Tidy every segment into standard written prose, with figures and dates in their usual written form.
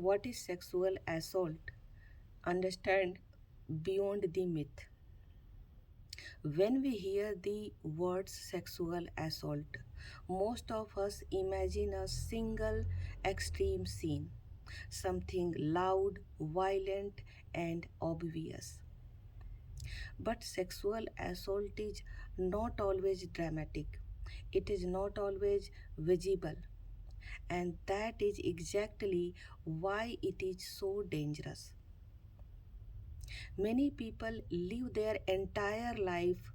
What is sexual assault? Understand beyond the myth. When we hear the words sexual assault, most of us imagine a single extreme scene, something loud, violent, and obvious. But sexual assault is not always dramatic, it is not always visible, and that is exactly why it is so dangerous. Many people live their entire life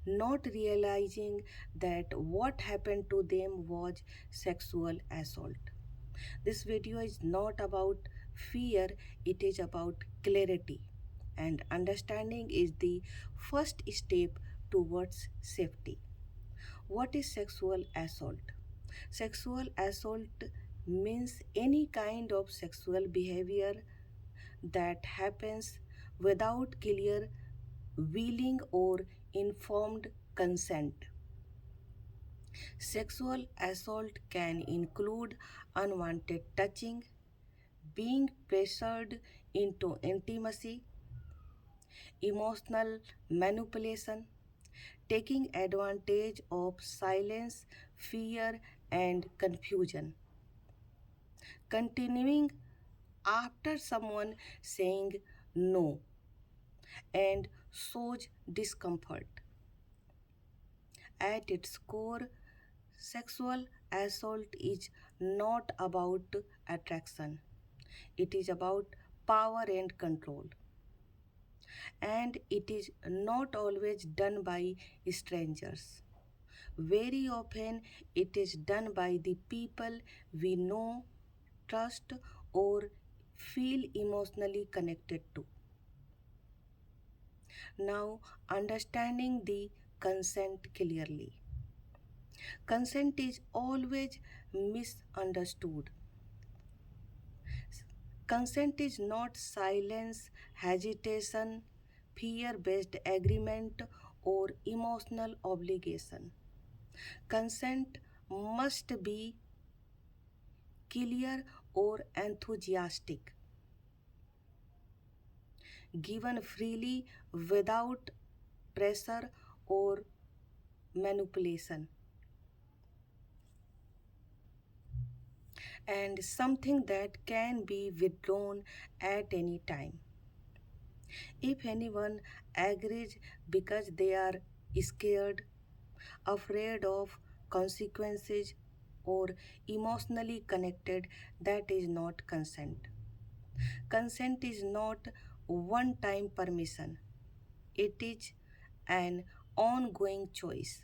not realizing that what happened to them was sexual assault. This video is not about fear, it is about clarity. And understanding is the first step towards safety. What is sexual assault? Sexual assault means any kind of sexual behavior that happens without clear willing or informed consent. Sexual assault can include unwanted touching, being pressured into intimacy, emotional manipulation, taking advantage of silence, fear, and confusion, continuing after someone saying no and shows discomfort. At its core, sexual assault is not about attraction, it is about power and control. And it is not always done by strangers. Very often, it is done by the people we know, trust, or feel emotionally connected to. Now, understanding the consent clearly. Consent is always misunderstood. Consent is not silence, hesitation, fear based agreement, or emotional obligation. Consent must be clear or enthusiastic, given freely without pressure or manipulation, and something that can be withdrawn at any time. If anyone agrees because they are scared, afraid of consequences, or emotionally connected, that is not consent. Consent is not one time permission, it is an ongoing choice.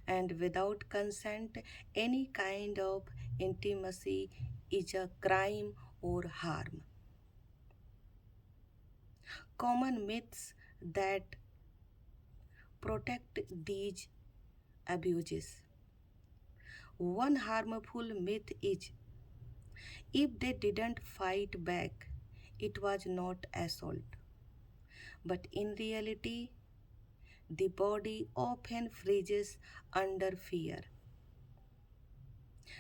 And without consent, any kind of intimacy is a crime or harm. Common myths that protect these abuses. One harmful myth is if they didn't fight back, it was not assault. But in reality, the body often freezes under fear.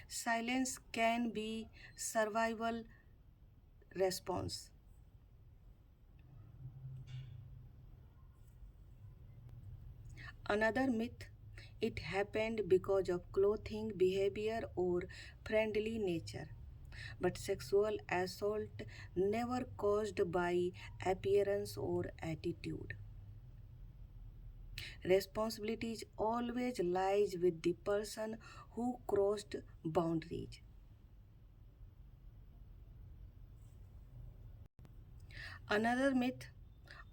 Silence can be survival response. Another myth, it happened because of clothing, behavior, or friendly nature. But sexual assault never caused by appearance or attitude. Responsibility always lies with the person who crossed boundaries. Another myth,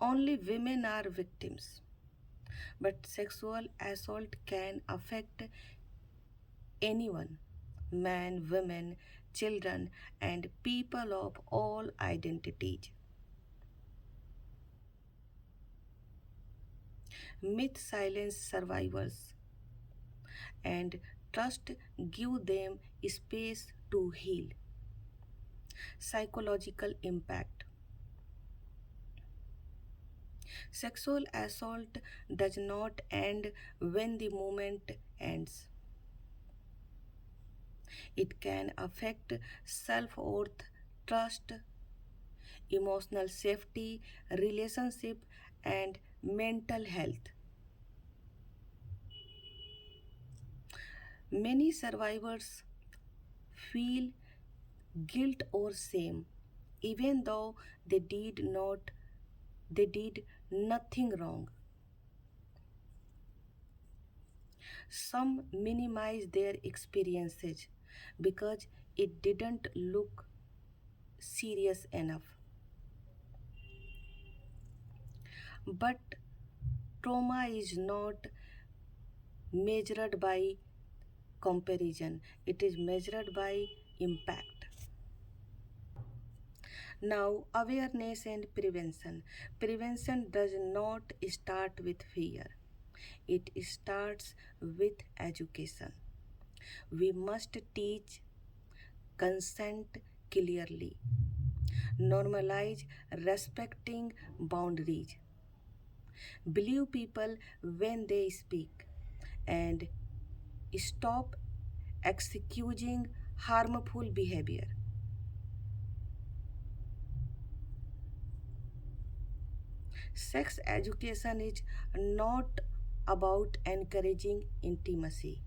only women are victims. But sexual assault can affect anyone, men, women, children, and people of all identities. Myth silence survivors and trust give them space to heal. Psychological impact. Sexual assault does not end when the moment ends. It can affect self worth, trust, emotional safety, relationship, and mental health. Many survivors feel guilt or shame even though they did nothing wrong. Some minimize their experiences because it didn't look serious enough. But trauma is not measured by comparison, it is measured by impact. Now, awareness and prevention. Prevention does not start with fear, it starts with education. We must teach consent clearly, normalize respecting boundaries, believe people when they speak, and stop excusing harmful behavior. Sex education is not about encouraging intimacy,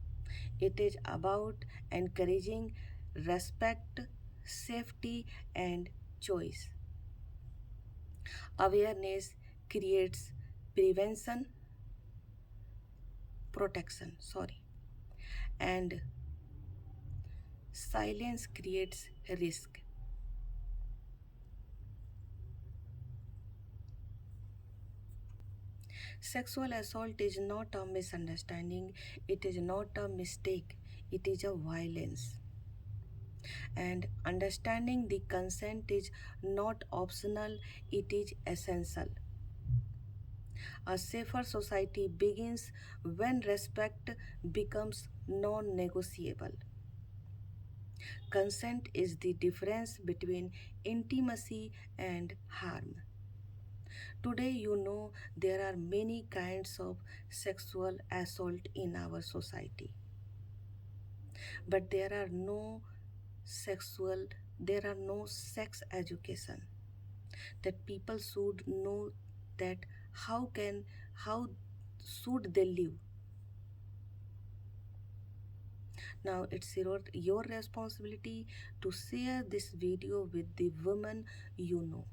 it is about encouraging respect, safety, and choice. Awareness creates prevention, protection, sorry, and silence creates risk. Sexual assault is not a misunderstanding, it is not a mistake, it is a violence. And understanding the consent is not optional, it is essential. A safer society begins when respect becomes non negotiable. Consent is the difference between intimacy and harm. Today, you know, there are many kinds of sexual assault in our society, but sexual, there are no sex education that people should know that how should they live. Now it's your responsibility to share this video with the women you know.